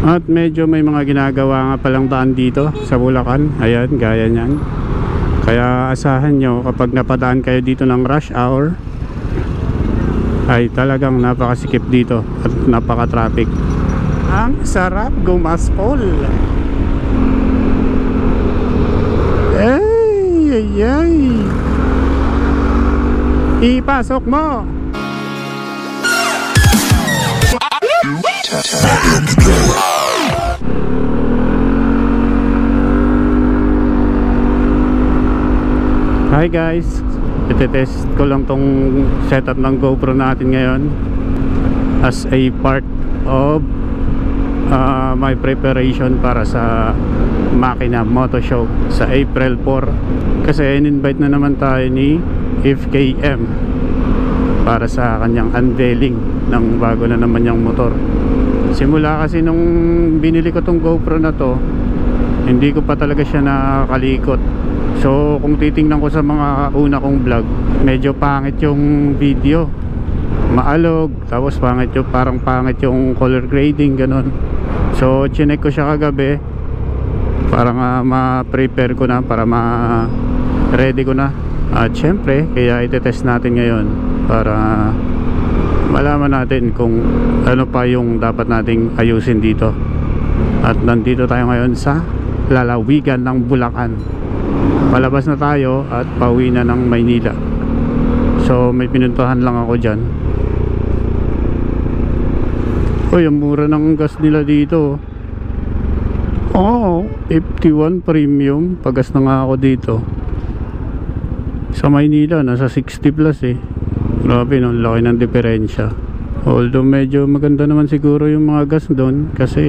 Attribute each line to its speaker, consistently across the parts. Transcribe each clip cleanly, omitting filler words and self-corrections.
Speaker 1: At medyo may mga ginagawa nga palang daan dito sa Bulacan. Ayan, gaya nyan. Kaya asahan nyo kapag napadaan kayo dito ng rush hour ay talagang napakasikip dito at napaka-traffic. Ang sarap gumaspol. Ay, ay, ay. Ipasok mo. Hi guys, itetest ko lang tong setup ng GoPro natin ngayon as a part of my preparation para sa Makina Moto Show sa April 4. Kasi in-invite na naman tayo ni FKM para sa kanyang unveiling ng bago na naman yung motor. Simula kasi nung binili ko tong GoPro na to, hindi ko pa talaga siya nakakalikot. So kung titingnan ko sa mga una kong vlog, medyo pangit yung video, maalog, tapos pangit yung, parang pangit yung color grading, ganun. So chinek ko siya kagabi para ma-prepare ko na, para ma-ready ko na. At syempre, kaya itetest natin ngayon para malaman natin kung ano pa yung dapat nating ayusin dito. At nandito tayo ngayon sa lalawigan ng Bulacan. Palabas na tayo at pauwi na ng Maynila. So may pinuntahan lang ako dyan. Uy, ang mura ng gas nila dito. Oh, 51 premium. Pagas na nga ako dito. Sa Maynila nasa 60 plus eh. Grabe, no, laki ng diferensya. Although medyo maganda naman siguro yung mga gas doon, kasi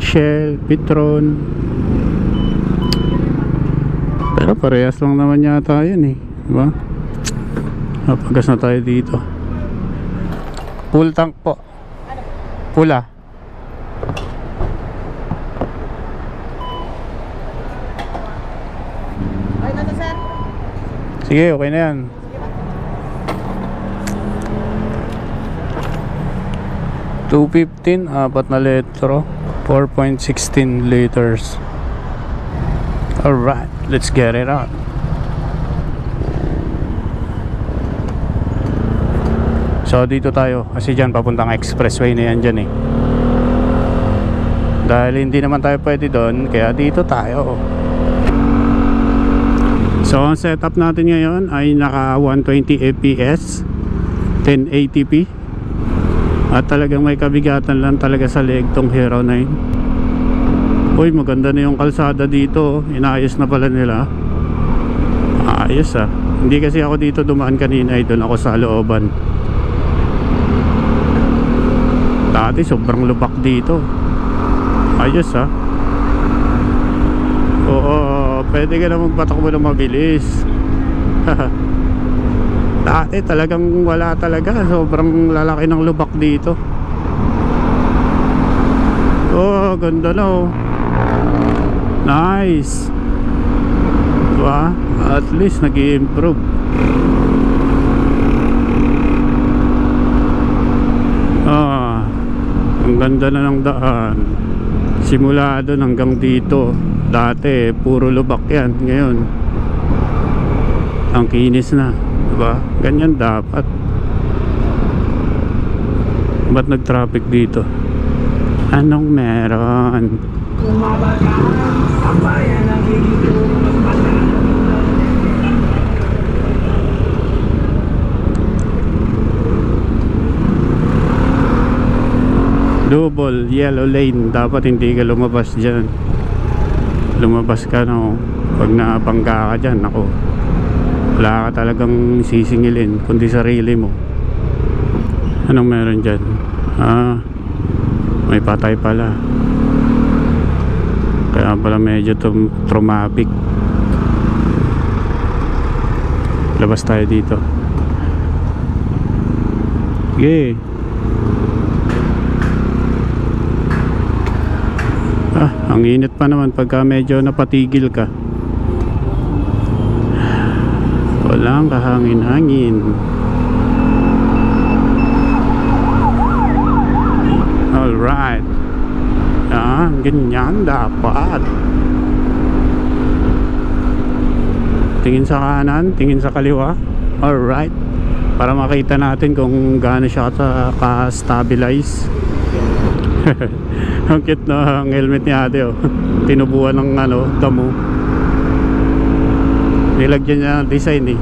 Speaker 1: Shell, Petron. Pero parehas lang naman yata yun eh, diba? Pagas na tayo dito. Full tank po. Pula.
Speaker 2: Ay, nasa sir?
Speaker 1: Sige, okay na yan. $2.15, 4 na litro, 4.16 liters. Alright, let's get it on. So dito tayo, kasi dyan papuntang expressway na yan dyan eh. Dahil hindi naman tayo pwede doon, kaya dito tayo. So ang setup natin ngayon ay naka 120 fps 1080p. At talagang may kabigatan lang talaga sa leeg tong Hero 9. Uy, maganda na yung kalsada dito. Inaayos na pala nila. Ayos ah. Hindi kasi ako dito dumaan kanina, doon ako sa looban. Dati sobrang lubak dito. Ayos ah. Oo, pwede ka na magpatakbo na mabilis. Dati talagang wala talaga. Sobrang lalaki ng lubak dito. Oh, ganda na oh. Nice. Diba? At least nag-i-improve. Ang ganda na ng daan. Simula doon hanggang dito. Dati puro lubak yan. Ngayon ang kinis na. Diba? Ganyan dapat. Ba't nag-traffic dito? Anong meron? Double yellow lane. Dapat hindi ka lumabas dyan. Lumabas ka no. Pag napangga ka dyan, ako, wala ka talagang sisingilin kundi sarili mo. Anong meron dyan? May patay pala. Kaya pala medyo traumatic. Labas tayo dito. Sige. Ang init pa naman pagka medyo napatigil ka. Walang kahangin-hangin. Alright. Yan, ganyan dapat. Tingin sa kanan, tingin sa kaliwa. Alright, para makita natin kung gaano siya ka-stabilize. Ang cute na ang helmet ni ate, oh. Tinubuan ng damo. Nilagyan niya ng design eh.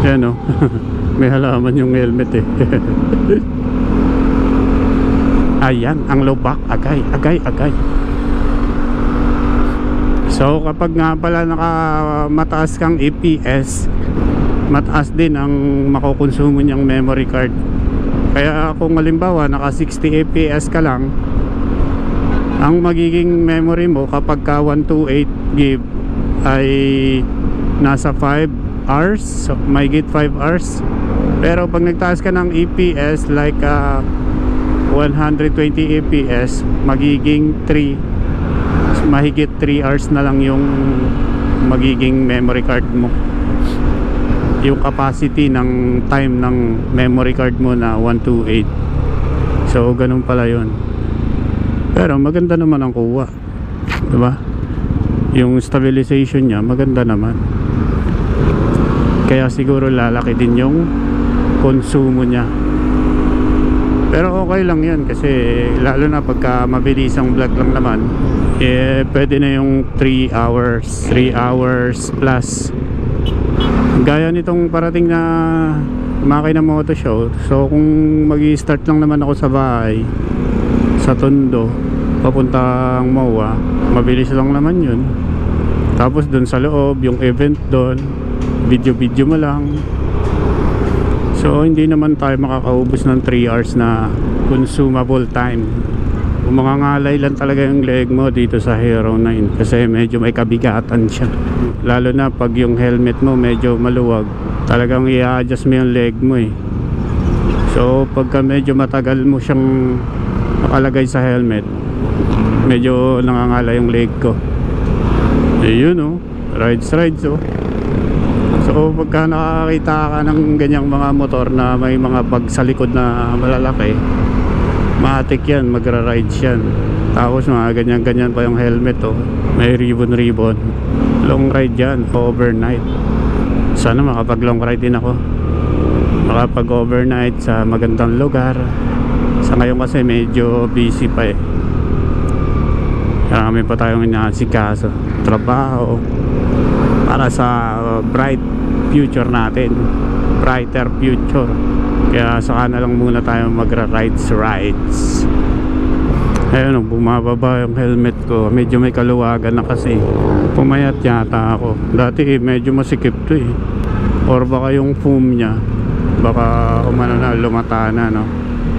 Speaker 1: Yan, oh. May halaman yung helmet eh. Ayan, ang lubak. Agay. So kapag nga pala mataas kang EPS, mataas din ang makukonsumo niyang memory card. Kaya kung halimbawa naka 60 EPS ka lang, ang magiging memory mo kapag ka 128 GB ay nasa 5 hours, so may git 5 hours. Pero pag nagtaas ka ng EPS like 120 EPS, magiging mahigit 3 hours na lang yung magiging memory card mo, yung capacity ng time ng memory card mo na 128. So ganun pala yun. Pero maganda naman ang kuha, diba? Yung stabilization niya maganda naman, kaya siguro lalaki din yung konsumo niya. Pero okay lang yan kasi lalo na pagka mabilis ang vlog lang naman, pwede na yung 3 hours plus. Gaya nitong parating na makina moto show. So kung mag-i-start lang naman ako sa bahay, sa Tondo papuntang MOA, mabilis lang naman yun. Tapos dun sa loob yung event dun, video mo lang. So hindi naman tayo makakaubos ng 3 hours na consumable time. Kung mangangalay lang talaga yung leg mo dito sa Hero 9 kasi medyo may kabigatan siya. Lalo na pag yung helmet mo medyo maluwag, talagang i-adjust mo yung leg mo eh. So pagka medyo matagal mo siyang nakalagay sa helmet, medyo nangangalay yung leg ko. Yun oh, rides oh. So pagka nakakita ka ng ganyang mga motor na may mga bag sa likod na malalaki, matik yan, magra-rides yan. Tapos mga ganyan pa yung helmet oh. May ribbon. Long ride yan, overnight. Sana makapag long ride din ako, makapag overnight sa magandang lugar. Sa ngayon kasi medyo busy pa eh, marami pa tayong inaasikaso, trabaho para sa bright future natin, brighter future. Kaya saka na lang muna tayo rides. Ayun, bumababa yung helmet ko, medyo may kaluwagan na kasi. Pumayat yata ako. Dati medyo masikip to eh, or baka yung foam nya baka lumata na no,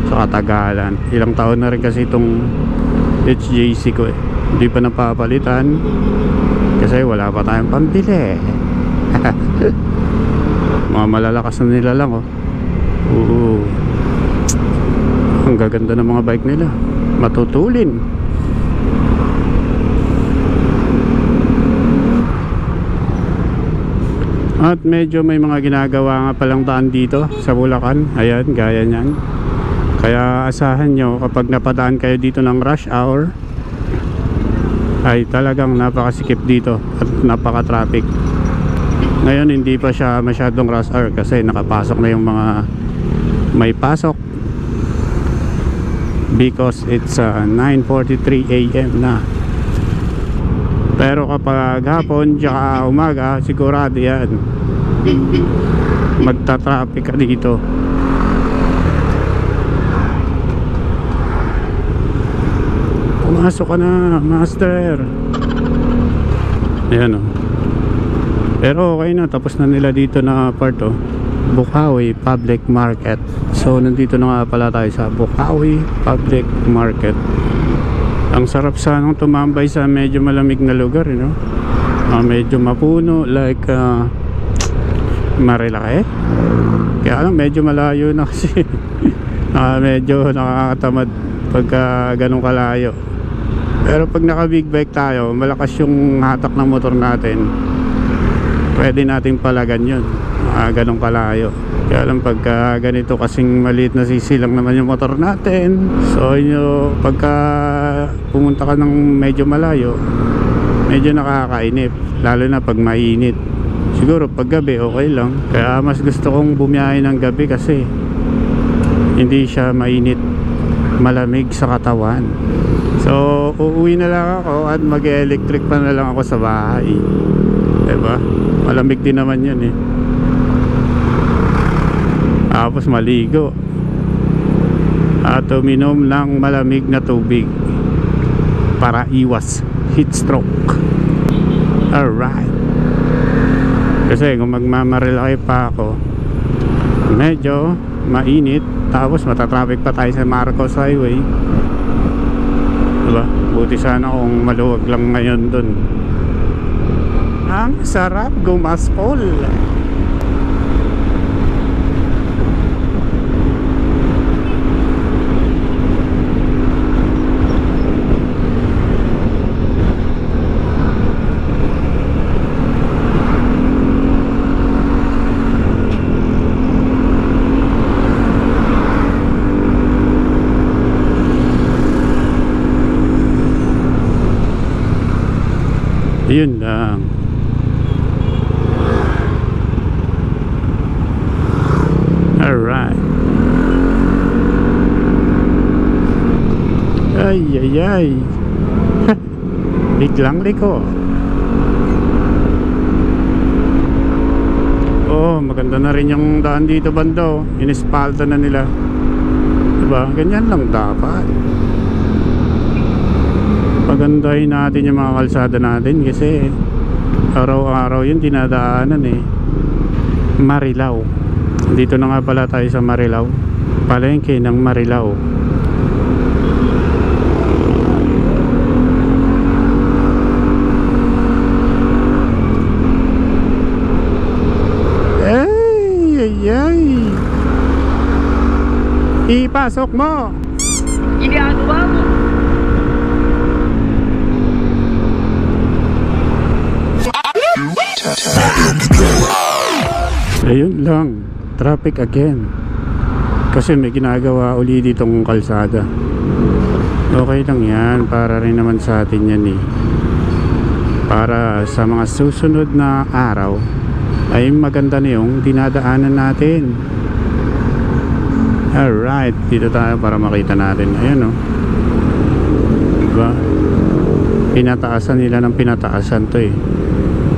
Speaker 1: sa katagalan. Ilang taon na rin kasi itong HJC ko eh, hindi pa napapalitan kasi wala pa tayong pambili. Mga malalakas na nila lang oh. Ang gaganda ng mga bike nila, matutulin. At medyo may mga ginagawa nga palang daan dito sa Bulacan. Ayan, gaya nyan. Kaya asahan nyo kapag napadaan kayo dito ng rush hour, ay talagang napakasikip dito at napaka-traffic. Ngayon hindi pa siya masyadong rush hour kasi nakapasok na yung mga may pasok, because it's 9:43 AM na. Pero kapag hapon tsaka umaga, sigurado yan magta-traffic ka dito. Pumasok ka na, master. Ayan o. Pero okay na, tapos na nila dito na part o, Bukawi Public Market. So nandito na nga pala tayo sa Bukawi Public Market. Ang sarap sanang tumambay sa medyo malamig na lugar, you know? Medyo mapuno, like Marilaki. Kaya lang medyo malayo na kasi. Medyo nakakatamad pagka ganun kalayo. Pero pag naka big bike tayo, malakas yung hatak ng motor natin, pwede natin palagan yun ganun kalayo. Kaya Kaya lang pagka ganito kasing maliit na sisi lang naman yung motor natin, so pagka pumunta ka ng medyo malayo, medyo nakakainip, lalo na pag mainit. Siguro pag gabi okay lang, kaya mas gusto kong bumiyahe ng gabi kasi hindi siya mainit, malamig sa katawan. So uuwi na lang ako at mag-electric pa na lang ako sa bahay, diba? Malamig din naman yun eh. Tapos maligo at uminom ng malamig na tubig para iwas heat stroke. Alright. Kasi kung magmamarelay pa ako, medyo mainit, tapos matatraffic pa tayo sa Marcos Highway, diba? Buti sana kung maluwag lang ngayon dun. Ang sarap gumaspol. Yun lang. Alright. Ay ay ay. Biglang liko. Oh, maganda na rin yung daan dito bando. Inispalta na nila, diba? Ganyan lang dapat. Pagandahin natin yung mga kalsada natin kasi araw-araw yun dinadaanan eh. Marilao. Dito na nga pala tayo sa Marilao. Palengke ng Marilao. Ay, ay, ay. Ipasok mo.
Speaker 2: Ginagawa mo.
Speaker 1: Ayun lang, traffic again. Kasi may ginagawa uli ditong kalsada. Okay lang yan, para rin naman sa atin yan eh. Para sa mga susunod na araw ay maganda na yung dinadaanan natin. Alright, dito tayo para makita natin. Ayan o, diba? Pinataasan nila ng pinataasan to eh.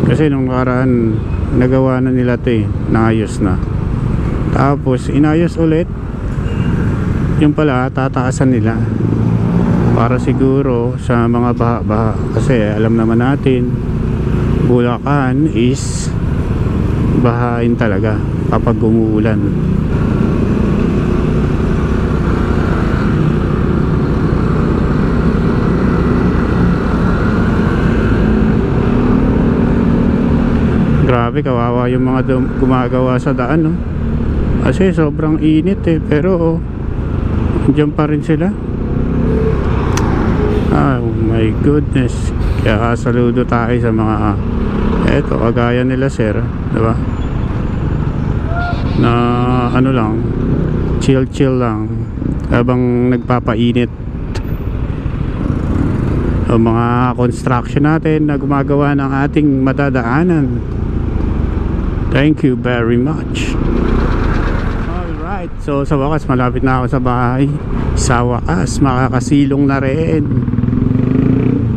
Speaker 1: Kasi nung nakaraan nagawa na nila to eh, naayos na. Tapos inayos ulit. Yung pala tataasan nila para siguro sa mga baha-baha. Kasi alam naman natin Bulacan is bahain talaga kapag umuulan. Grabe, kawawa yung mga gumagawa sa daan, no? Kasi sobrang init eh, pero diyan pa rin sila. Oh my goodness. Kaya saludo tayo sa mga eto, kagaya nila sir, diba? Na ano lang, chill lang habang nagpapainit. O mga construction natin na gumagawa ng ating madadaanan, thank you very much. Alright, so sa wakas malapit na ako sa bahay. Sa wakas makakasilong na rin.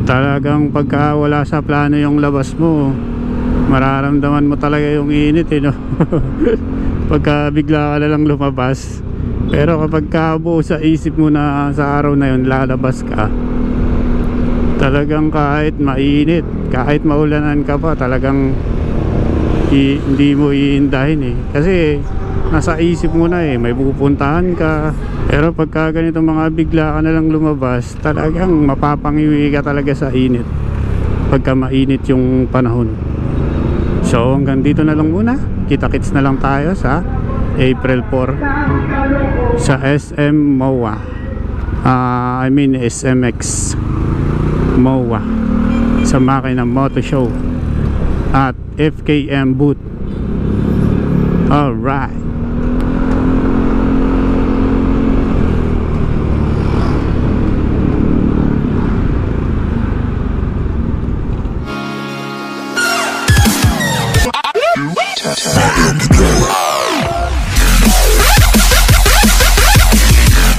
Speaker 1: Talagang pagka wala sa plano yung labas mo, mararamdaman mo talaga yung init eh, no? Pagka bigla ka na lang lumabas. Pero kapag kabuo sa isip mo na sa araw na yun lalabas ka, talagang kahit mainit, kahit maulanan ka pa, talagang hindi mo iindahin eh. Kasi nasa isip mo na eh, may pupuntahan ka. Pero pagka ganito mga bigla ka na lang lumabas, talagang mapapangiwi ka talaga sa init pagka mainit yung panahon. So hanggang dito na lang muna. Kita-kits na lang tayo sa April 4 sa SM MOA. I mean SMX MOA, sa Makina Moto Show at FKM booth. Alright.